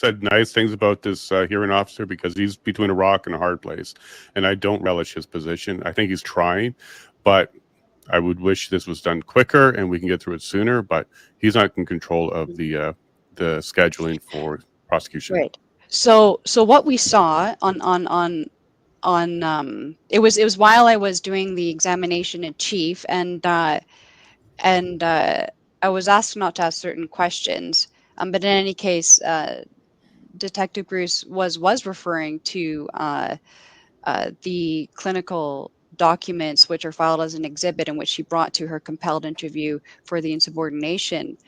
said nice things about this hearing officer because he's between a rock and a hard place, and I don't relish his position. I think he's trying, but I would wish this was done quicker and we can get through it sooner. But he's not in control of the scheduling for prosecution. Right. So what we saw on it was while I was doing the examination in chief, and I was asked not to ask certain questions. But in any case, Detective Bruce was referring to the clinical documents which are filed as an exhibit in which she brought to her compelled interview for the insubordination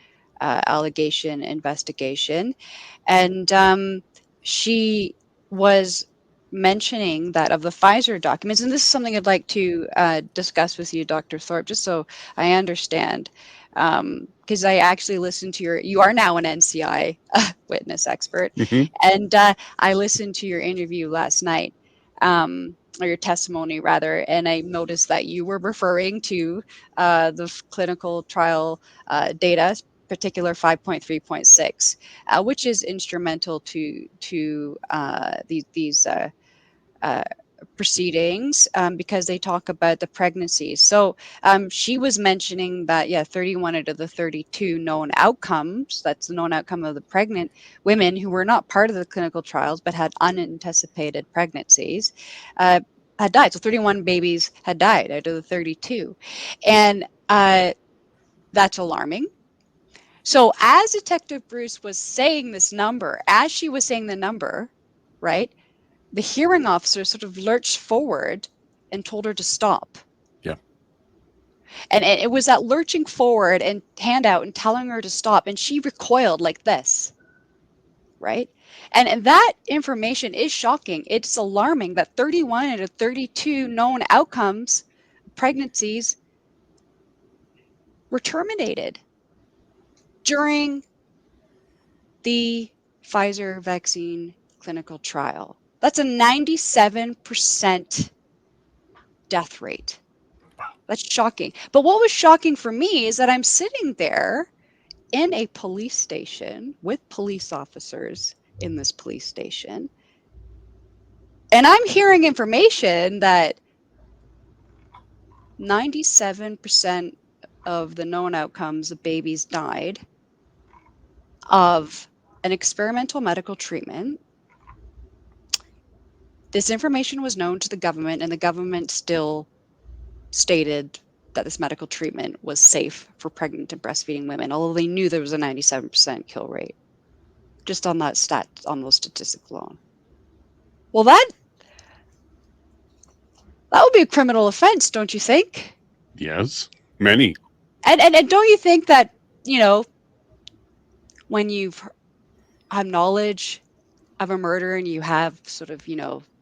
allegation investigation. And she was mentioning that of the Pfizer documents, and this is something I'd like to discuss with you, Dr. Thorpe, just so I understand, because I actually listened to you are now an NCI witness expert, and I listened to your interview last night, or your testimony rather, and I noticed that you were referring to the clinical trial data, particular 5.3.6, which is instrumental to these proceedings, because they talk about the pregnancies. So she was mentioning that 31 out of the 32 known outcomes, that's the known outcome of the pregnant women who were not part of the clinical trials but had unanticipated pregnancies, had died. So 31 babies had died out of the 32, and that's alarming. So as Detective Bruce was saying this number, as she was saying the number, right, the hearing officer sort of lurched forward and told her to stop. Yeah. And it was that lurching forward and hand out and telling her to stop, and she recoiled like this, right? And that information is shocking. It's alarming that 31 out of 32 known outcomes, pregnancies, were terminated during the Pfizer vaccine clinical trial. That's a 97% death rate. That's shocking. But what was shocking for me is that I'm sitting there in a police station with police officers in this police station, and I'm hearing information that 97% of the known outcomes of babies died of an experimental medical treatment. This information was known to the government, and the government still stated that this medical treatment was safe for pregnant and breastfeeding women, although they knew there was a 97% kill rate, just on that on those statistics alone. Well, that would be a criminal offense, don't you think? Yes, many. And don't you think that, when you've have knowledge of a murder and you have sort of,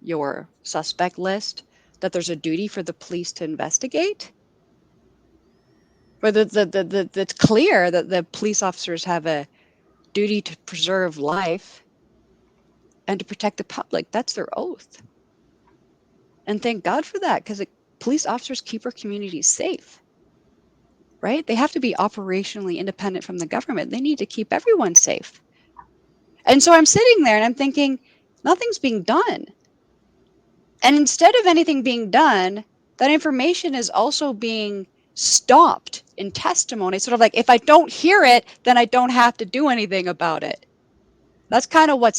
your suspect list, that there's a duty for the police to investigate? Or it's clear that the police officers have a duty to preserve life and to protect the public. That's their oath. And thank God for that, because police officers keep our communities safe, right? They have to be operationally independent from the government. They need to keep everyone safe. And so I'm sitting there and I'm thinking, nothing's being done. And instead of anything being done, that information is also being stopped in testimony. Sort of like, if I don't hear it, then I don't have to do anything about it. That's kind of what's